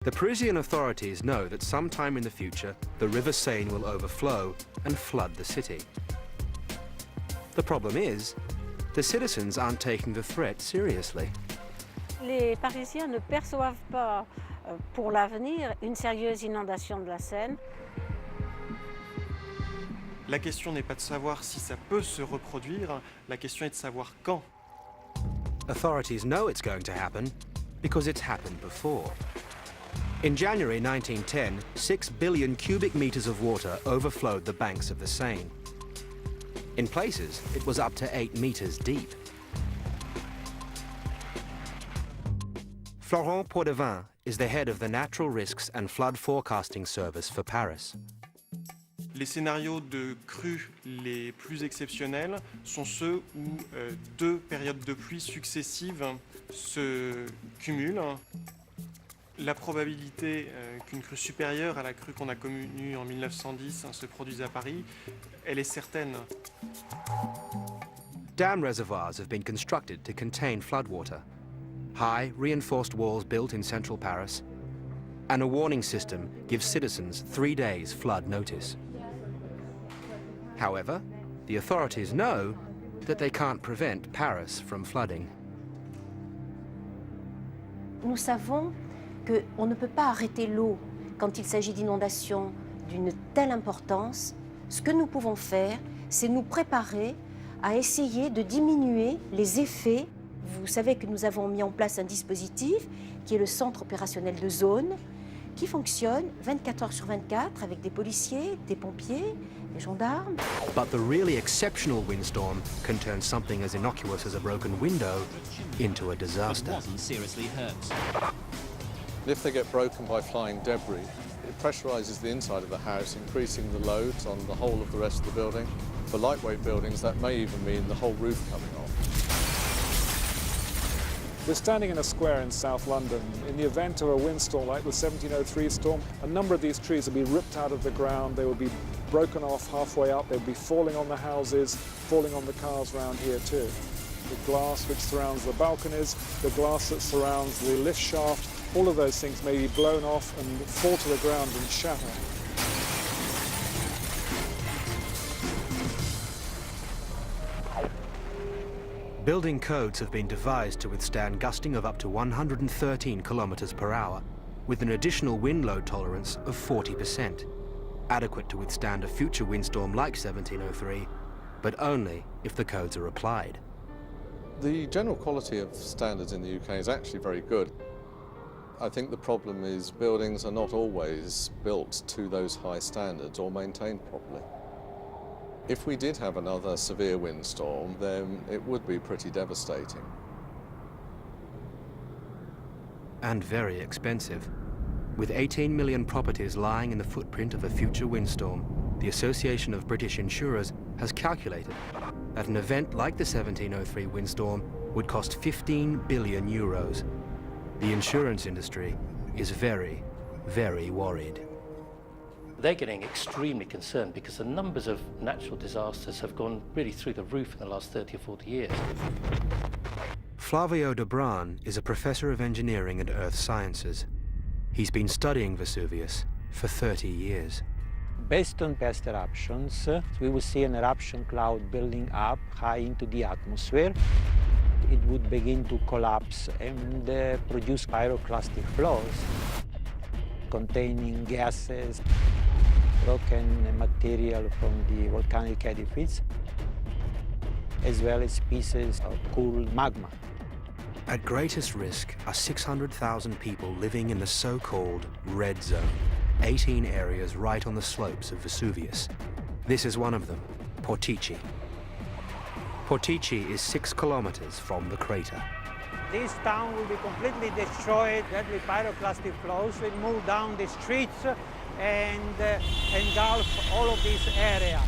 The Parisian authorities know that sometime in the future, the River Seine will overflow and flood the city. The problem is, the citizens aren't taking the threat seriously. Les Parisiens ne perçoivent pas pour l'avenir une sérieuse inondation de la Seine. La question n'est pas de savoir si ça peut se reproduire, la question est de savoir quand. Authorities know it's going to happen because it's happened before. In January 1910, 6 billion cubic meters of water overflowed the banks of the Seine. In places, it was up to 8 meters deep. Florent Pourdevin is the head of the Natural Risks and Flood Forecasting Service for Paris. Les scénarios de crues les plus exceptionnels sont ceux où deux périodes de pluie successives se cumulent. La probabilité qu'une crue supérieure à la crue qu'on a connue en 1910 se produise à Paris, elle est certaine. Dam reservoirs have been constructed to contain floodwater. High, reinforced walls built in central Paris, and a warning system gives citizens 3 days flood notice. However, the authorities know that they can't prevent Paris from flooding. Nous savons qu'on ne peut pas arrêter l'eau quand il s'agit d'inondations d'une telle importance. Ce que nous pouvons faire, c'est nous préparer à essayer de diminuer les effets. Vous savez que nous avons mis en place un dispositif qui est le centre opérationnel de zone, qui fonctionne 24 heures sur 24 avec des policiers, des pompiers, des gendarmes. But the really exceptional windstorm can turn something as innocuous as a broken window into a disaster. Seriously hurt. If they get broken by flying debris, it pressurizes the inside of the house, increasing the loads on the whole of the rest of the building. For lightweight buildings, that may even mean the whole roof coming off. We're standing in a square in South London. In the event of a windstorm like the 1703 storm, a number of these trees will be ripped out of the ground, they will be broken off halfway up, they'll be falling on the houses, falling on the cars around here too. The glass which surrounds the balconies, the glass that surrounds the lift shaft, all of those things may be blown off and fall to the ground and shatter. Building codes have been devised to withstand gusting of up to 113 kilometers per hour, with an additional wind load tolerance of 40%, adequate to withstand a future windstorm like 1703, but only if the codes are applied. The general quality of standards in the UK is actually very good. I think the problem is buildings are not always built to those high standards or maintained properly. If we did have another severe windstorm, then it would be pretty devastating. And very expensive. With 18 million properties lying in the footprint of a future windstorm, the Association of British Insurers has calculated that an event like the 1703 windstorm would cost 15 billion euros. The insurance industry is very, very worried. They're getting extremely concerned because the numbers of natural disasters have gone really through the roof in the last 30 or 40 years. Flavio Debran is a professor of engineering and earth sciences. He's been studying Vesuvius for 30 years. Based on past eruptions, we will see an eruption cloud building up high into the atmosphere. It would begin to collapse and produce pyroclastic flows containing gases, broken material from the volcanic edifice, as well as pieces of cool magma. At greatest risk are 600,000 people living in the so-called red zone, 18 areas right on the slopes of Vesuvius. This is one of them, Portici. Portici is 6 kilometers from the crater. This town will be completely destroyed. Deadly pyroclastic flows will move down the streets and engulf all of this area.